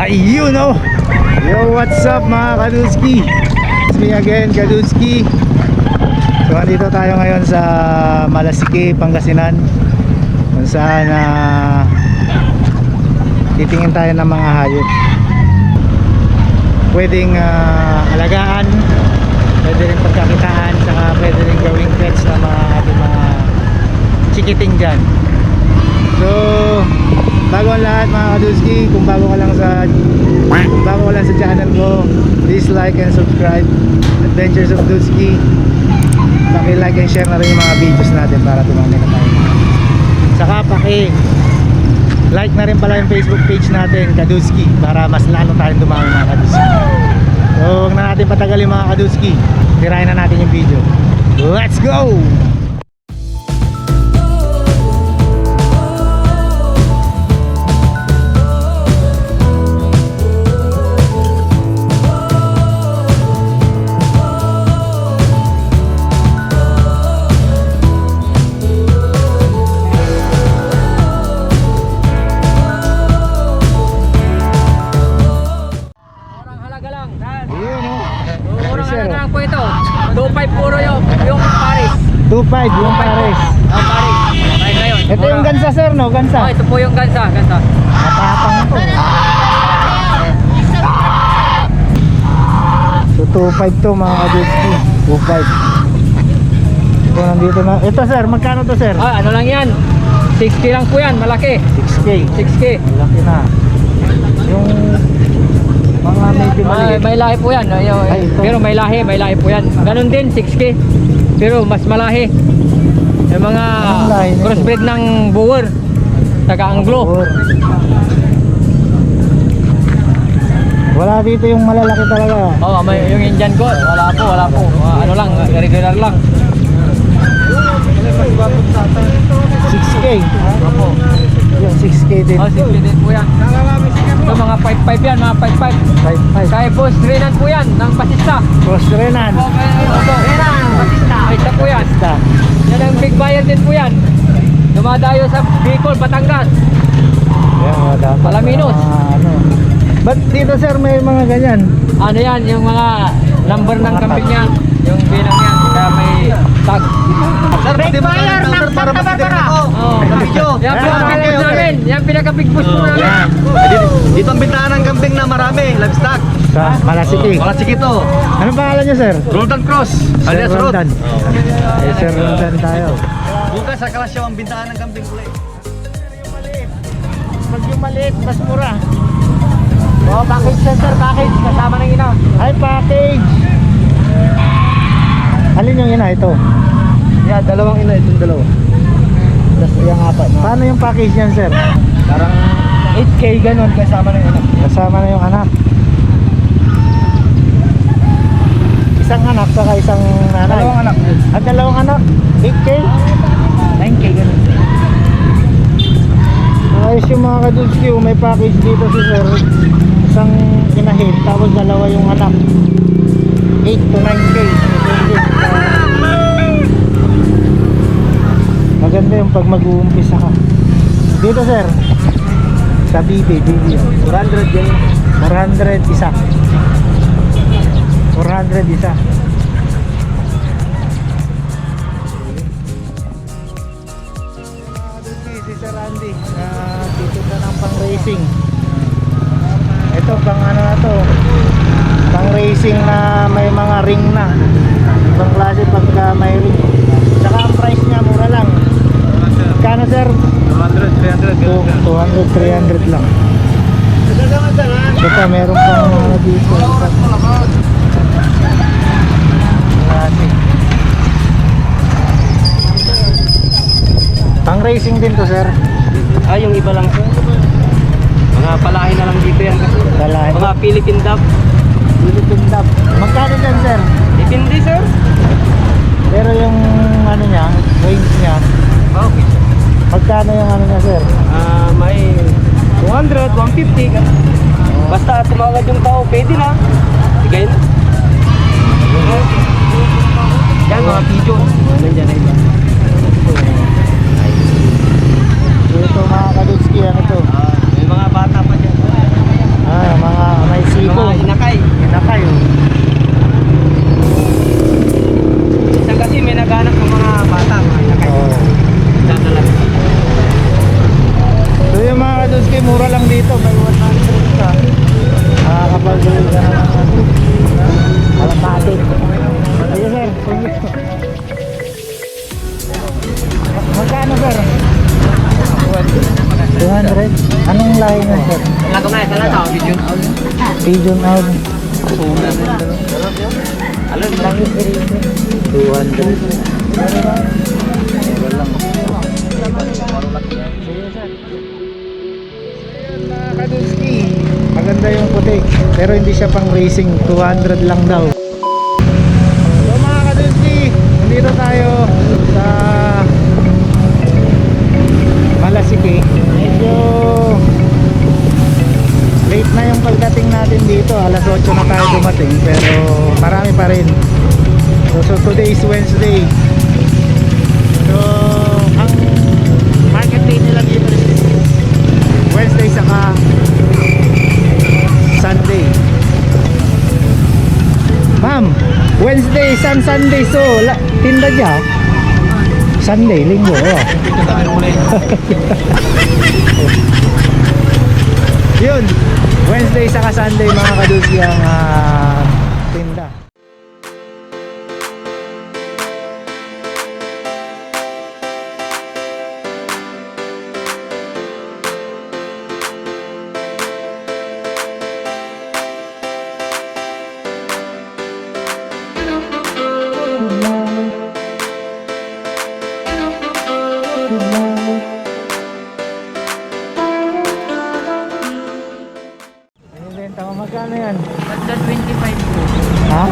Ayun oh. Yo, what's up mga Kadutski? It's me again, Kadutski. So andito tayo ngayon sa Malasiki, Pangasinan, kung saan titingin tayo ng mga hayop pwedeng alagaan, pwede rin pagkakitaan, saka pwede rin gawing pets na mga ating mga chikiting dyan. So bago ang lahat mga Kadutski, kung bago ka lang sa channel ko, please like and subscribe Adventures of Dutski. Paki-like and share na rin yung mga videos natin para tumami na tayo. Saka paki-like na rin pala yung Facebook page natin, Kadutski, para mas lalo tayong dumami mga Kadutski. So huwag na natin patagalin mga Kadutski, tirahin na natin yung video. Let's go! Po ito, 2.5 puro yung Paris. 2.5 yung Paris. Paris. Ay, ngayon. Ito yung gansa sir, no? Gansa. Oh, ito po yung gansa. Matapang ito. So 2.5 to mga Kadutski. 2.5. So nandito na. Ito sir, magkano to sir? Ano lang yan? 60 lang po yan, malaki. 6K. 6K. Malaki na. Yung mga medyo maliit. May lahi po yan. Pero may lahi po yan. Ganon din, 6K. Pero mas malahi. Yung mga crossbreed ng Boer, taga-Anglo. Boer. Wala dito yung malalaki talaga. Oh, may yung Indian goat. Wala po. Ano lang, regular lang. 6K. Opo. Yung 6K din. 6K din po yan. Ito mga 5.5 yan, mga 5.5. 5.5. Kaya boss, Renan po yan, ng Basista. Cross Renan. Renan, Basista. Basista po yan. Yan ang big buyer din po yan. Dumadayo sa Bicol, Batangas. Yan, dapat. Palaminos. Ano. Ba't dito sir may mga ganyan? Ano yan, yung mga number ng kambing niya. Yung bilang yan, kaya may tag. Sir, big buyer ng Santa Barbara. Yan pinaka-big boss namin. Yan pinaka-big boss po namin. Dito ang bintahan ng kambing na marami, livestock. Sa Malasiki. Malasiki to. Anong pangalan niyo sir? Roldan Cross, Sir alias Rod. Roldan. Eh, Sir Roldan tayo. Bukas sa Kalasyaw ang bintahan ng kambing kulay. Pag yung maliit, mas mura. Oh, package yan sir, package. Kasama ng ina. Ay, package. Alin yung ina ito? Yeah, dalawang ina itong dalawa. Tapos yung apat. Paano yung package niyan sir? Parang 8K ganun kasama ng ina. Kasama na yung anak. Isang anak saka isang nanay. Dalawang anak. At dalawang anak? 8K? 9K ganun. Ayos yung mga Kadutski, may package dito si sir. Isang inahin, tapos dalawa yung anak. 8 to 9K. Maganda yung pag mag-uumpisa ka. Dito sir, sa BB 400 yan. 400 isa. 400 isa. Si Sir Randy dito na ng pang racing. Ito pang ano na to, pang racing na may mga ring na. Ibang klase pagka may ring. Saka ang price niya mura lang. Kano sir? 200, 300 ganun. 200, 300 lang. Ito pa meron pang ano dito. Klase. Pang racing din to sir. Yung iba lang sir. Mga palahin na lang dito yan kasi. Dalahin. Mga Philippine Dub. Philippine Dub. Magkano dyan sir? Depende sir. Pero yung ano niya, range niya, Okay. magkano yung ano niya sir? May 200, 150. Basta tumawag yung tao, pwede na. Sige na. Yan mga pigeon. Nandiyan na iba. Ito mga Kadutski, ano to? May mga bata pa dyan. lang dito, may 100 ka. Kapag kalapati. Ayun sir, magkano sir? 200? Anong lahi nga sir? Lago nga, ito lang tao, video. Pigeon out. Alam, 200. Mga Kadulski, maganda yung puti pero hindi siya pang racing, 200 lang daw. So mga Kadulski, nandito tayo sa Malasiki. Medyo late na yung pagdating natin dito, alas 8 na tayo dumating pero marami pa rin. So today is Wednesday. So ang market day nila dito is Wednesday saka Sunday. Ma'am, Wednesday, Sunday, so tinda niya Sunday, linggo. Oh. Yun, Wednesday saka Sunday mga Kadulski ang tinda. Magkano yan? 25 po. Ha?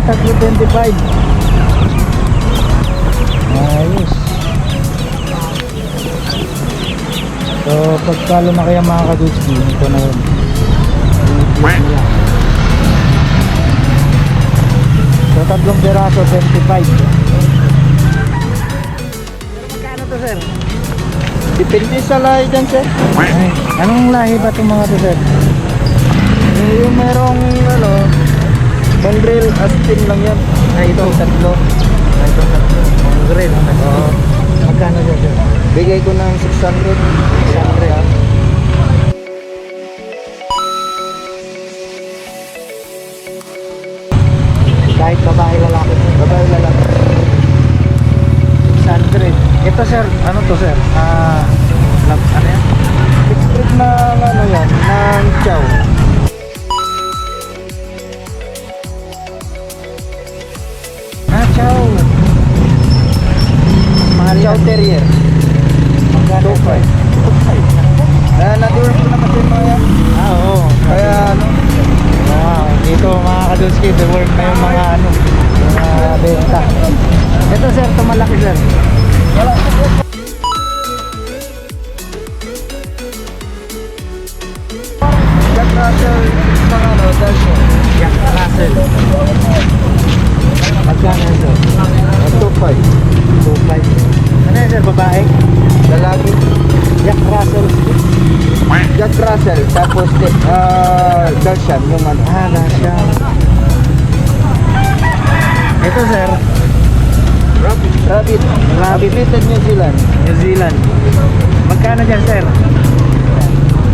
325. Ayos. So pagka lumaki ang mga Kadulski, ito na yun. So tatlong piraso, 25. Magkano to sir? Depende sa lahi dyan, sir. Ay, anong lahi ba itong mga to sir? Yung merong, Mongrel, Astin lang yan. Ay, ito, tatlo. Ay, ito, tatlo. Mongrel. Oo. Magkano dyan, sir? Bigay ko ng 600. 600, ha? Kahit babae lalaki. Babae lalaki. 600. Ito, sir. Ano to, sir? Ano yan? Express na, yan, ng chow. Chow. Mahal Chow yan. Terrier. Magkano? 2.5. Na-dework ko naman din mga yan. Oo. Kaya, Wow. Dito, mga Kadulski, the work na yung mga mga benta. Ito, sir. Ito malaki, sir. Jack Russell, mga Dalshan. Jack Russell. Magkano yan, sir? 2.5. 2.5. Ano yan, sir? Babae? Lalaki. Jack Russell. Jack Russell, tapos Dalshan, yung ano. Na siya. Ito, sir. Rabbit. Rabbit. Rabbit New Zealand. New Zealand. Magkano dyan, sir?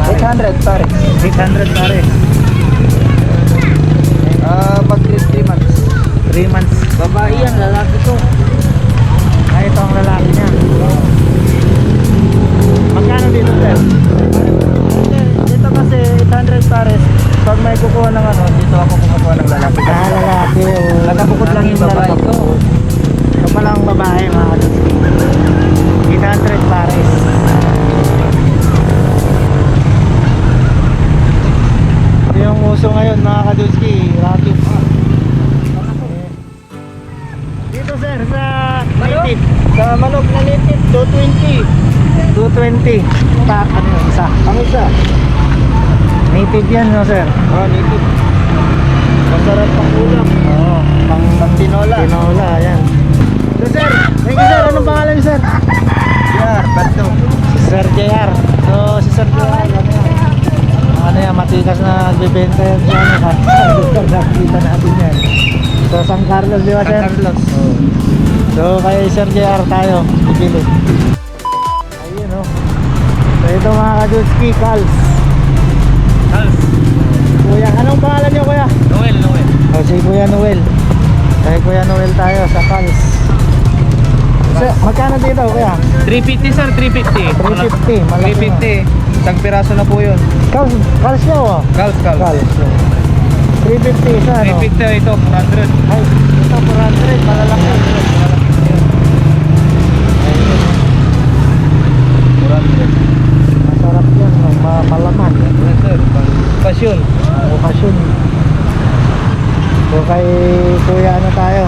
800 pare. 800 pare. Mag 3 months. 3 months. Babae yan, lalaki to. Ay, ito ang lalaki niya. Magkano dito, sir? Dito kasi 800 pares. Pag may kukuha ng dito ako kumukuha ng lalaki. Lalaki o... Nakabukod lang yung babae ko. Ito pala ang babae, mga Kadulski. 800 pares. Ito yung uso ngayon, mga Kadulski. Rabbit. Dito, sir, sa native. Sa manok na native, 220. 220. Ano yun? Isa. Ang isa. Native yan, no, sir? Native. Masarap pang ulam. Oo. Pang tinola. Tinola, yan. So, sir, thank you, sir. Anong pangalan niyo, sir? Yeah, bato. Si Sir JR. So, si Sir JR, ano yan, matikas na nagbibenta yan siya. Nakikita natin yan. So, San Carlos, di ba, sir? San Carlos. Oo. So, kay Sir JR tayo, bibili. Ayun, oh. So, Ito mga kadutski, Kals. Kals. Kuya, anong pangalan niyo kuya? Noel. O si Kuya Noel. Kay Kuya Noel tayo sa Kals. Magkano dito kuya? 350 sir, 350. 350, malaki na. 350. Isang piraso na po yun. Kals niyo oh. Kals. Kals. 350 isa ano? 350 ito, 400. Ay, ito 400, malalaki. Masarap yan, no? Malaman. Pasyon. Okasyon. So kay Kuya ano tayo?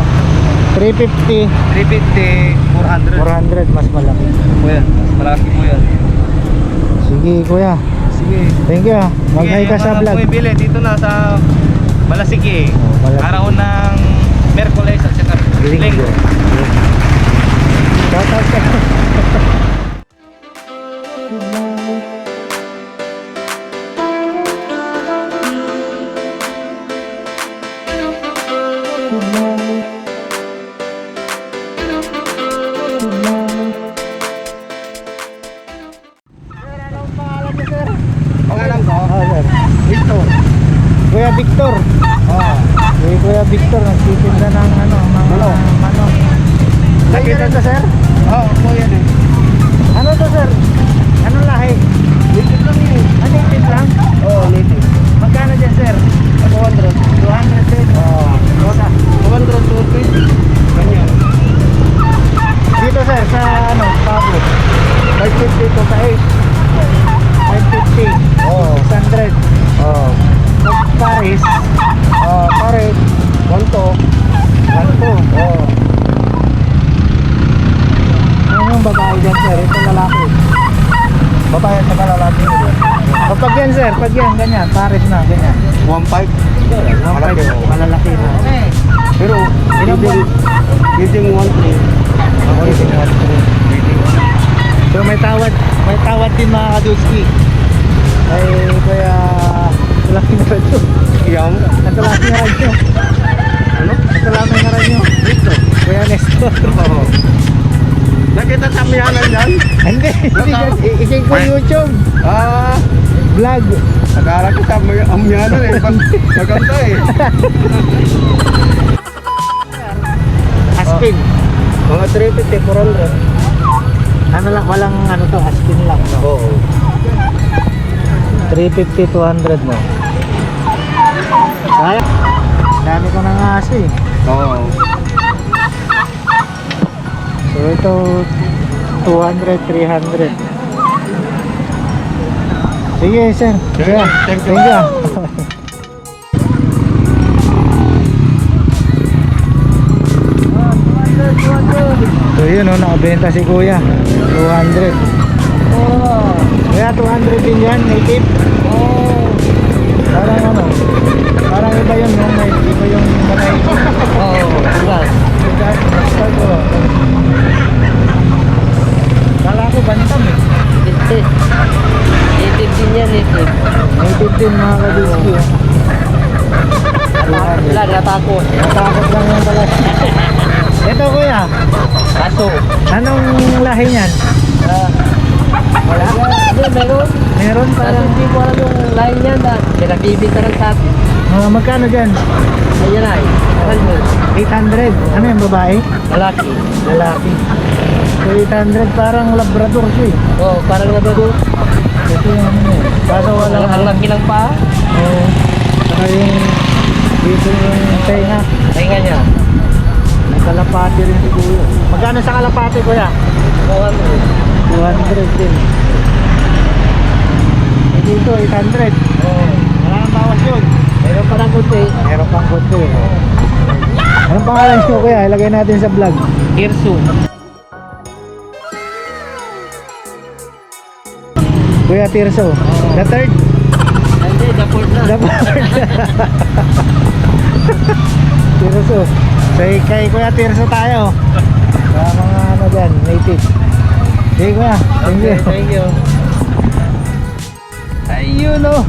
350, 350, 400. 400 mas malaki. Po yan, mas malaki po yan. Sige Kuya. Sige. Thank you. Mag-hi ka sa vlog. Bumibili dito na sa Malasiki. Malasiki. Araw ng Merkules at saka Linggo. Shout out ka. Pangalan ko? Sir. Victor. Kuya Victor. Kuya Victor nagtitinda ng ano, mga manok. Nakita to sir? Oo, po yan eh. Ano to sir? Anong lahi? Native lang yun eh. Native lang? Oo, native. Magkano dyan sir? 200. 200 din? Oo. Toda. 200, 250. Ganyan. Dito sir, sa ano, Pablo? 550 to sa 8. 550. Oo. 600. Oo. Paris. Parit. 1 to. 1 to. Oo. Ano yung babae dyan sir? Ito lalaki. Babae at saka lalaki nito. Kapag yan sir, pag yan, ganyan, Paris na, ganyan. 1.5. Malaki. Malalaki na. Pero, Ilang buwan? Bidding 1.3. Ako rin sinuhat ko rin. So may tawad din mga kadutski. Ay kaya laki na radyo. Iyam. Ito laki na radyo. Ano? Ito laki na radyo. Dito. Kuya Nestor. Oo. Nakita tamiyanan dyan? Hindi, hindi yan. Ikin ko YouTube. Vlog. Akala ko tamiyanan eh. Maganda eh. Aspin. Mga 350, 400. Ano lang, walang ano to, aspin lang. No? Oo. 350, 200 no. Kaya, dami ko ng aso eh. Oo. So ito 200, 300. Sige sir. Sige, thank you. Thank you. So yun o, nakabenta si kuya 200. Kaya 200 din yan, native. Parang ano, parang iba yun, no? Iba yung manay. Kala ko bantam eh. Native din yan, native. Native din mga kaduski. Wala, natakot. Natakot lang yan pala. Ito kuya, Kaso, anong lahi niyan? wala. Hindi, meron. Meron Kaso parang, hindi ko alam yung line niya na pinabibita lang sa atin. magkano dyan? Ayan ay, aral mo. 800. Ano yung babae? Lalaki. Lalaki. So 800 parang labrador siya eh. Oo, parang nabado. Ito yung ano eh. Kaso walang Ang laki lang pa. Oo. Saka yung dito yung tenga. Pahinga niya. Kalapati rin si kuya. Magkano sa kalapati kuya? 200. 200 din. Eh dito 800. Oo. Wala nang bawas yun. Meron pa ng kunti. Meron pang konti. Anong pangalan nyo kuya? Ilagay natin sa vlog. Kirsu. Kuya Tirso. The third. Hindi, daport na. The fourth. Tirso. So kay Kuya Tirso tayo. Sa mga ano dyan, native. Sige kuya. Thank you. Thank you. Ayun o.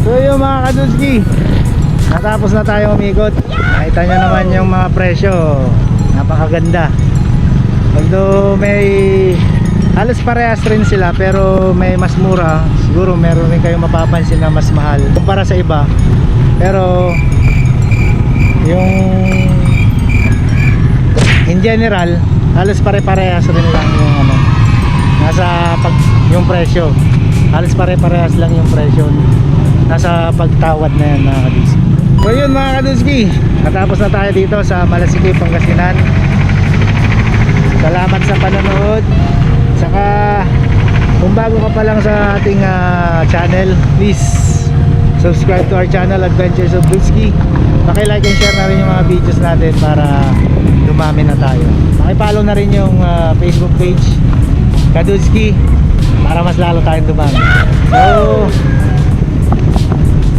So yung mga kadutski, natapos na tayo umikot. Nakita nyo naman yung mga presyo. Napakaganda. Although may halos parehas rin sila pero may mas mura. Siguro meron rin kayong mapapansin na mas mahal kumpara sa iba. Pero yung in general, halos pare-parehas rin lang yung ano. Nasa pag yung presyo. Halos pare-parehas lang yung presyo. Nasa pagtawad na yan mga kaduski. So yun mga kaduski, natapos na tayo dito sa Malasiquip, Pangasinan. Salamat sa panonood. Saka kung bago ka pa lang sa ating channel, please subscribe to our channel Adventures of Dudski. Paki-like and share na rin yung mga videos natin para dumami na tayo. Paki-follow na rin yung Facebook page Kadudski para mas lalo tayong dumami. So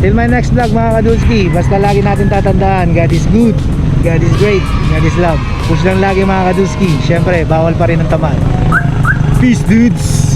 till my next vlog mga Kadudski, basta lagi natin tatandaan, God is good, God is great, God is love. Push lang lagi mga Kadudski. Syempre bawal pa rin ang tamad. Peace dudes.